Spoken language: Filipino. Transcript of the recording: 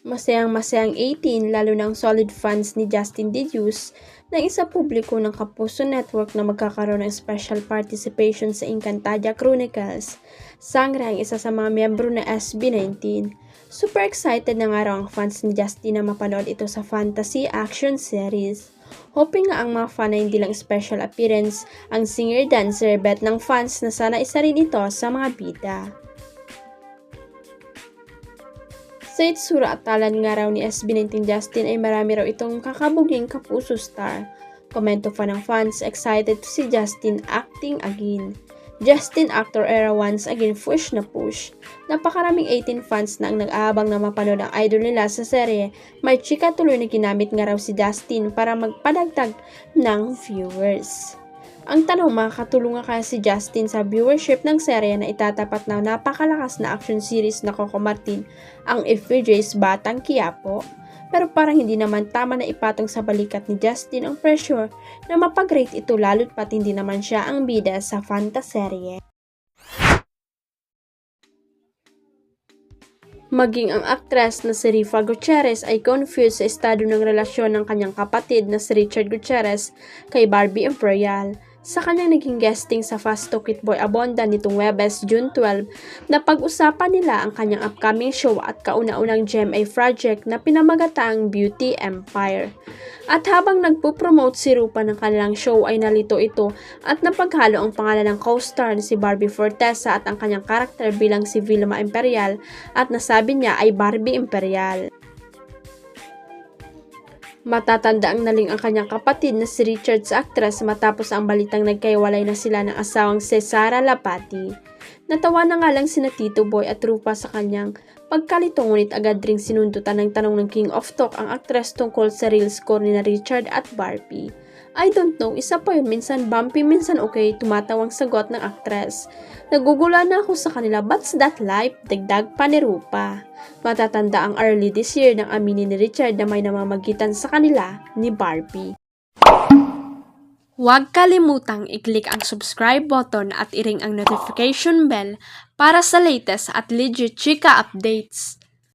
Masayang-masayang 18 lalo na ang solid fans ni Justin Deduce na isa publiko ng Kapuso Network na magkakaroon ng special participation sa Encantadia Chronicles. Sangre ang isa sa mga miyembro ng SB19. Super excited na nga raw ang fans ni Justin na mapanood ito sa fantasy action series. Hoping nga ang mga fan na hindi lang special appearance ang singer-dancer bet ng fans na sana isa rin ito sa mga bida. Sa itsura at talent nga raw ni SB19 Justin ay marami raw itong kakabuging Kapuso star. Komento pa ng fans, excited to see Justin acting again. Justin actor era once again push na push. Napakaraming 18 fans na ang nag-aabang na mapanood ang idol nila sa serye. May chika tuloy na ginamit nga raw si Justin para magpadagdag ng viewers. Ang tanong, makakatulong nga kaya si Justin sa viewership ng serye na itatapat na napakalakas na action series na Coco Martin ang FPJ's Batang Quiapo? Pero parang hindi naman tama na ipatong sa balikat ni Justin ang pressure na mapag-rate ito lalo't pat hindi naman siya ang bida sa fantaserye. Maging ang aktres na si Rifa Gutierrez ay confused sa estado ng relasyon ng kanyang kapatid na si Richard Gutierrez kay Barbie Imperial. Sa kanyang naging guesting sa Fast to Kit Boy Abonda nitong Webes, June 12, napag-usapan nila ang kanyang upcoming show at kauna-unang GMA project na pinamagatang Beauty Empire. At habang nagpo-promote si Rupa ng kanilang show ay nalito ito at napaghalo ang pangalan ng co-star na si Barbie Fortesa at ang kanyang karakter bilang si Vilma Imperial at nasabi niya ay Barbie Imperial. Matatanda ang naling ang kanyang kapatid na si Richard sa aktres matapos ang balitang nagkaiwalay na sila ng asawang si Sara Lapati. Natawa na nga lang sina Tito Boy at Rupa sa kanyang pagkalito ngunit agad ring sinundutan ng tanong ng King of Talk ang aktres tungkol sa real score ni na Richard at Barbie. I don't know, isa pa yun, minsan bumpy, minsan okay, tumatawang sagot ng aktres. Nagugula na ako sa kanila, what's that life? Dagdag pa ni Rupa. Matatanda ang early this year ng aminin ni Richard na may namamagitan sa kanila ni Barbie. Huwag kalimutang i-click ang subscribe button at i-ring ang notification bell para sa latest at legit chika updates.